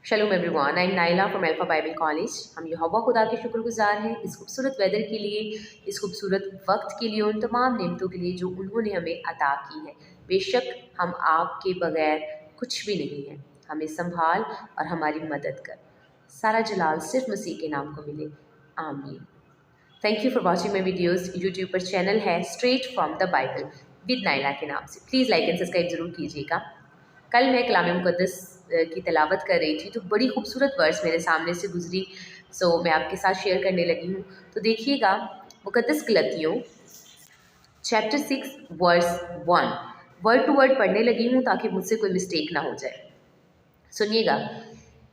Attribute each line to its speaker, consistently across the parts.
Speaker 1: शलोम everyone, I am Naila from Alpha Bible College. हम यहोवा खुदा के शुक्रगुजार हैं इस खूबसूरत वेदर के लिए, इस खूबसूरत वक्त के लिए, उन तमाम नेमतों के लिए जो उन्होंने हमें अता की है। बेशक हम आपके बगैर कुछ भी नहीं हैं। हमें संभाल और हमारी मदद कर। सारा जलाल सिर्फ मसीह के नाम को मिले, आमीन। Thank you for watching my videos. YouTube पर चैनल है straight from the Bible with Naila के नाम से। प्लीज़ लाइक एंड सब्सक्राइब ज़रूर कीजिएगा। कल मैं कलाम मुक़द्दस की तिलावत कर रही थी तो बड़ी खूबसूरत वर्ड्स मेरे सामने से गुजरी, सो मैं आपके साथ शेयर करने लगी हूँ। तो देखिएगा, मुक़द्दस गलतियों chapter 6 verse 1 word to word पढ़ने लगी हूँ ताकि मुझसे कोई मिस्टेक ना हो जाए। सुनिएगा,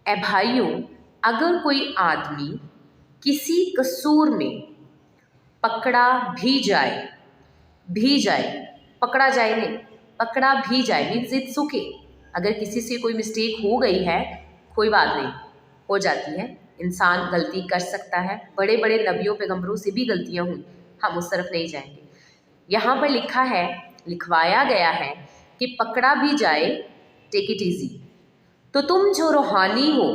Speaker 1: ए भाइयों, अगर कोई आदमी किसी कसूर में पकड़ा भी जाए पकड़ा जाए नहीं, पकड़ा भी जाए मीन्स इट्स ओके। अगर किसी से कोई मिस्टेक हो गई है, कोई बात नहीं, हो जाती है, इंसान गलती कर सकता है। बड़े बड़े नबियों पैगंबरों से भी गलतियां हुई, हम उस तरफ नहीं जाएंगे। यहाँ पर लिखा है, लिखवाया गया है कि पकड़ा भी जाए, टेक इट ईजी। तो तुम जो रूहानी हो,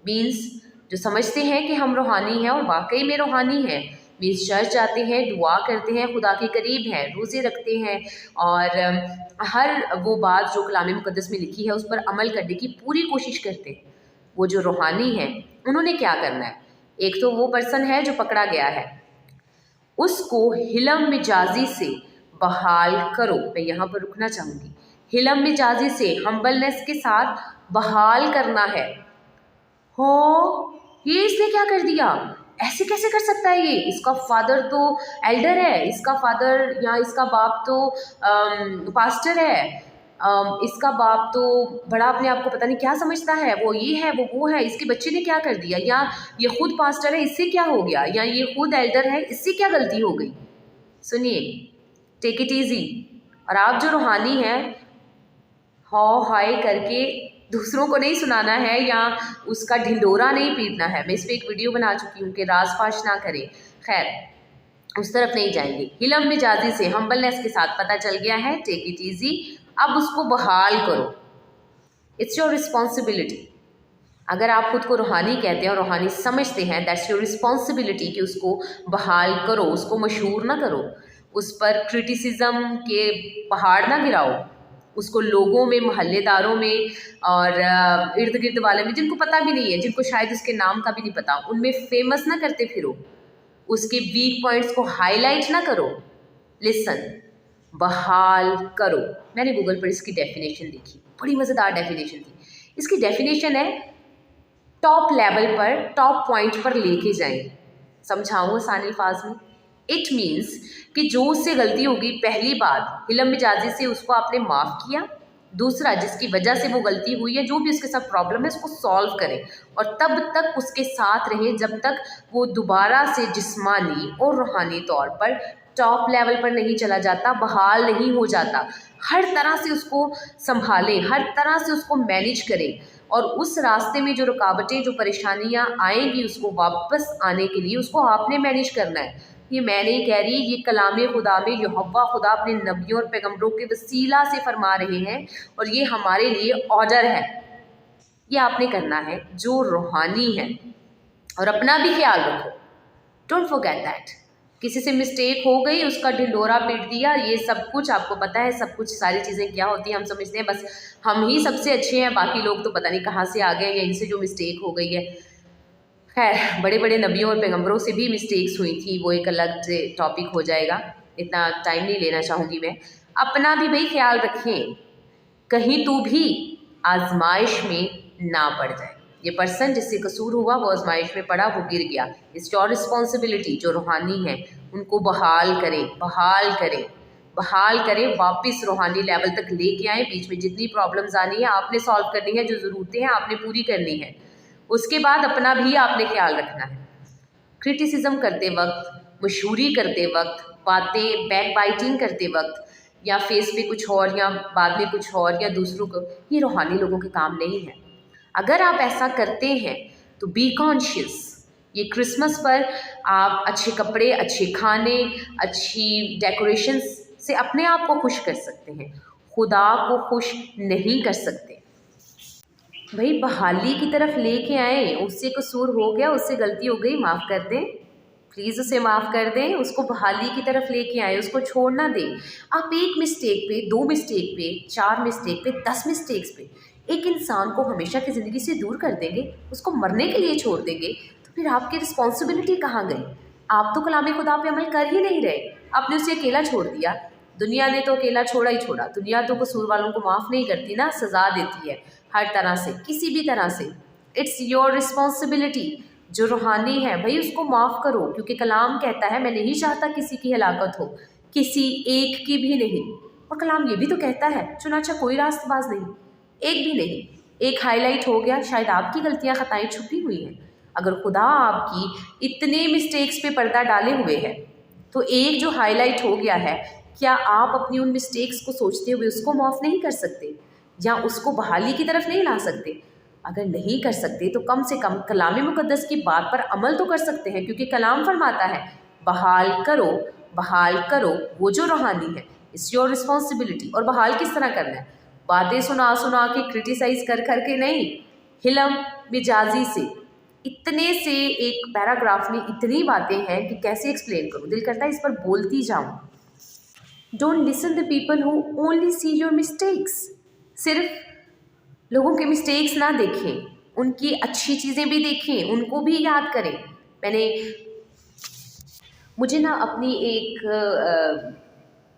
Speaker 1: मीन्स जो समझते हैं कि हम रूहानी हैं और वाकई में रूहानी हैं, मीन्स चर्च जाते हैं, दुआ करते हैं, खुदा के करीब हैं, रोज़े रखते हैं और हर वो बात जो कलाम मुक़द्दस में लिखी है उस पर अमल करने की पूरी कोशिश करते हैं। वो जो रूहानी हैं उन्होंने क्या करना है? एक तो वो पर्सन है जो पकड़ा गया है, उसको हिलम मिजाजी से बहाल करो। मैं यहाँ पर रुकना चाहूँगी। हिलम मिजाजी से, हम्बलनेस के साथ बहाल करना है। हो, ये इसने क्या कर दिया? ऐसे कैसे कर सकता है ये? इसका फादर तो एल्डर है, इसका फादर या इसका बाप तो पास्टर है, इसका बाप तो बड़ा अपने आप को पता नहीं क्या समझता है, वो ये है, वो है, इसके बच्चे ने क्या कर दिया? या ये खुद पास्टर है, इससे क्या हो गया? या ये खुद एल्डर है, इससे क्या गलती हो गई? सुनिए, टेक इट ईजी। और आप जो रूहानी हैं, हाय हाय करके दूसरों को नहीं सुनाना है या उसका ढिंडोरा नहीं पीटना है। मैं इस पर एक वीडियो बना चुकी हूँ कि राज फाश ना करें। खैर, उस तरफ नहीं जाएंगे। हिलम मिजाजी से, हम्बलनेस के साथ, पता चल गया है, टेक इट ईजी। अब उसको बहाल करो, इट्स योर रिस्पॉन्सिबिलिटी। अगर आप खुद को रूहानी कहते हैं और रूहानी समझते हैं, दैट्स योर रिस्पॉन्सिबिलिटी कि उसको बहाल करो, उसको मशहूर ना करो, उस पर क्रिटिसिज्म के पहाड़ ना गिराओ, उसको लोगों में, मोहल्लेदारों में और इर्द गिर्द वाले में, जिनको पता भी नहीं है, जिनको शायद उसके नाम का भी नहीं पता, उनमें फेमस ना करते फिरो, उसके वीक पॉइंट्स को हाईलाइट ना करो। लिसन, बहाल करो। मैंने गूगल पर इसकी डेफिनेशन देखी, बड़ी मज़ेदार डेफिनेशन थी। इसकी डेफिनेशन है, टॉप लेवल पर, टॉप पॉइंट पर लेके जाएं। समझाऊँ आसान अल्फाज में? इट मीन्स कि जो उससे गलती होगी, पहली बात हिलम मिजाजी से उसको आपने माफ़ किया, दूसरा जिसकी वजह से वो गलती हुई है, जो भी उसके साथ प्रॉब्लम है, उसको सॉल्व करें और तब तक उसके साथ रहें जब तक वो दोबारा से जिस्मानी और रूहानी तौर पर टॉप लेवल पर नहीं चला जाता, बहाल नहीं हो जाता। हर तरह से उसको संभालें, हर तरह से उसको मैनेज करें और उस रास्ते में जो रुकावटें, जो परेशानियां आएंगी, उसको वापस आने के लिए उसको आपने मैनेज करना है। ये मैं नहीं कह रही, ये कलाम खुदा में यहोवा खुदा अपने नबियों और पैगंबरों के वसीला से फरमा रहे हैं और ये हमारे लिए ऑर्डर है। ये आपने करना है जो रूहानी है। और अपना भी ख्याल रखो, डोंट फॉरगेट दैट। किसी से मिस्टेक हो गई, उसका ढिंडोरा पीट दिया, ये सब कुछ आपको पता है, सब कुछ, सारी चीज़ें क्या होती हैं हम समझते हैं बस हम ही सबसे अच्छे हैं, बाकी लोग तो पता नहीं कहाँ से आ गए या इनसे जो मिस्टेक हो गई है। खैर, बड़े बड़े नबियों और पैगंबरों से भी मिस्टेक्स हुई थी, वो एक अलग से टॉपिक हो जाएगा, इतना टाइम नहीं लेना चाहूँगी मैं। अपना भी भाई ख्याल रखें, कहीं तू भी आजमाइश में ना पड़ जाए। ये पर्सन जिससे कसूर हुआ वो आजमाइश में पड़ा, वो गिर गया। इट्स योर रिस्पॉन्सिबिलिटी, जो रूहानी है उनको बहाल करें, बहाल करें, बहाल करें, वापस रूहानी लेवल तक लेके आएँ। बीच में जितनी प्रॉब्लम्स आनी है आपने सॉल्व करनी है, जो ज़रूरतें हैं आपने पूरी करनी है। उसके बाद अपना भी आपने ख्याल रखना है। क्रिटिसिज्म करते वक्त, मशहूरी करते वक्त, बातें बैक बाइटिंग करते वक्त या फेस पे कुछ और या बाद में कुछ और या दूसरों को, ये रूहानी लोगों के काम नहीं है। अगर आप ऐसा करते हैं तो बी कॉन्शियस। ये क्रिसमस पर आप अच्छे कपड़े, अच्छे खाने, अच्छी डेकोरेशंस से अपने आप को खुश कर सकते हैं, खुदा को खुश नहीं कर सकते। भाई बहाली की तरफ लेके आए, उससे कसूर हो गया, उससे गलती हो गई, माफ़ कर दें, प्लीज़ उसे माफ़ कर दें, उसको बहाली की तरफ लेके आए, उसको छोड़ ना दें। आप एक मिस्टेक पे, 2 मिस्टेक पे, 4 मिस्टेक पे, 10 मिस्टेक्स पे एक इंसान को हमेशा की ज़िंदगी से दूर कर देंगे, उसको मरने के लिए छोड़ देंगे, तो फिर आपकी रिस्पॉन्सिबिलिटी कहाँ गई? आप तो कलाम खुदा पे अमल कर ही नहीं रहे, आपने उसे अकेला छोड़ दिया। दुनिया ने तो अकेला छोड़ा ही छोड़ा, दुनिया तो कसूर वालों को माफ़ नहीं करती ना, सज़ा देती है हर तरह से, किसी भी तरह से। It's your responsibility. जो रूहानी है भाई उसको माफ़ करो, क्योंकि कलाम कहता है मैं नहीं चाहता किसी की हलाकत हो, किसी एक की भी नहीं। और कलाम ये भी तो कहता है चुनाचा कोई रास्तबाज नहीं, एक भी नहीं। एक हाईलाइट हो गया, शायद आपकी गलतियां खताएं छुपी हुई हैं। अगर खुदा आपकी इतने मिस्टेक्स पे पर्दा डाले हुए है, तो एक जो हाईलाइट हो गया है, क्या आप अपनी उन मिस्टेक्स को सोचते हुए उसको माफ़ नहीं कर सकते, या उसको बहाली की तरफ नहीं ला सकते? अगर नहीं कर सकते तो कम से कम कलाम मुक़द्दस की बात पर अमल तो कर सकते हैं, क्योंकि कलाम फरमाता है बहाल करो वो जो रूहानी है। It's your responsibility. और बहाल किस तरह करना है? बातें सुना सुना के, क्रिटिसाइज़ कर कर के नहीं, हिलम मिजाजी से। इतने से एक पैराग्राफ में इतनी बातें हैं कि कैसे एक्सप्लेन करूँ, दिल करता है इस पर बोलती जाऊँ। Don't listen the people who only see your mistakes. सिर्फ लोगों के मिस्टेक्स ना देखें, उनकी अच्छी चीज़ें भी देखें, उनको भी याद करें। मैंने मुझे ना अपनी एक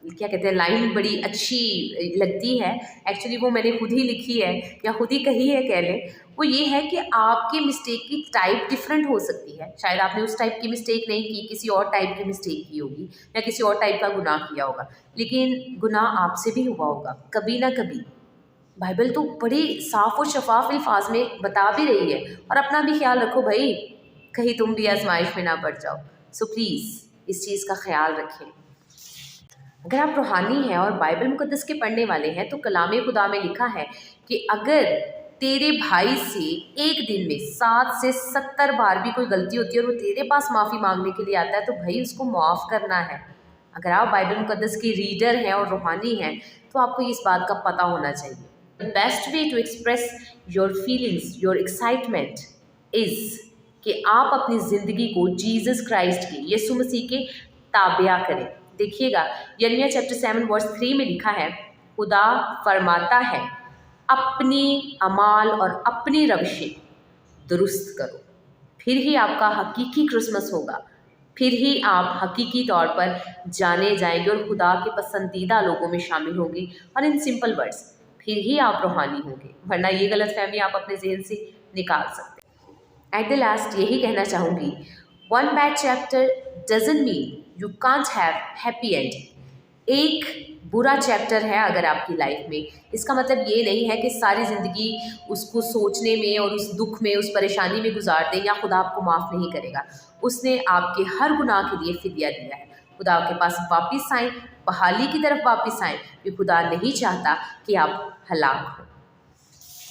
Speaker 1: क्या कहते हैं लाइन बड़ी अच्छी लगती है, एक्चुअली वो मैंने खुद ही लिखी है या खुद ही कही है कह लें। वो ये है कि आपके मिस्टेक की टाइप डिफरेंट हो सकती है। शायद आपने उस टाइप की मिस्टेक नहीं की, किसी और टाइप की मिस्टेक की होगी या किसी और टाइप का गुनाह किया होगा, लेकिन गुनाह आपसे भी हुआ होगा कभी ना कभी। बाइबल तो बड़ी साफ और शफाफ अल्फाज में बता भी रही है। और अपना भी ख्याल रखो भाई, कहीं तुम भी आजमाइश में ना पड़ जाओ। सो प्लीज़ इस चीज़ का ख्याल रखें। अगर आप रूहानी हैं और बाइबल मुक़द्दस के पढ़ने वाले हैं, तो कलाम खुदा में लिखा है कि अगर तेरे भाई से एक दिन में 7 से 70 बार भी कोई गलती होती है और वो तेरे पास माफ़ी मांगने के लिए आता है, तो भाई उसको माफ़ करना है। अगर आप बाइबल मुक़द्दस की रीडर हैं और रूहानी हैं, तो आपको इस बात का पता होना चाहिए। The best way to express your feelings, your excitement is कि आप अपनी ज़िंदगी को जीसस क्राइस्ट के, यीशु मसीह के ताबिया करें। देखिएगा यिर्मयाह चैप्टर 7 वर्स 3 में लिखा है, खुदा फरमाता है अपनी अमाल और अपनी रविशें दुरुस्त करो, फिर ही आपका हकीकी क्रिसमस होगा, फिर ही आप हकीकी तौर पर जाने जाएंगे और खुदा के पसंदीदा लोगों में शामिल होंगे। और इन सिंपल वर्ड्स, फिर ही आप रूहानी होंगे, वरना ये गलतफहमी आप अपने जहन से निकाल सकते हैं। एट द लास्ट यही कहना चाहूँगी, one bad chapter doesn't mean you can't have happy and. एक बुरा चैप्टर है अगर आपकी लाइफ में, इसका मतलब ये नहीं है कि सारी ज़िंदगी उसको सोचने में और उस दुख में, उस परेशानी में गुजार दें या खुदा आपको माफ़ नहीं करेगा। उसने आपके हर गुनाह के लिए फिदिया दिया है। खुदा के पास वापस आएँ, बहाली की तरफ वापस आएँ, कि खुदा नहीं चाहता कि आप हलाक हो।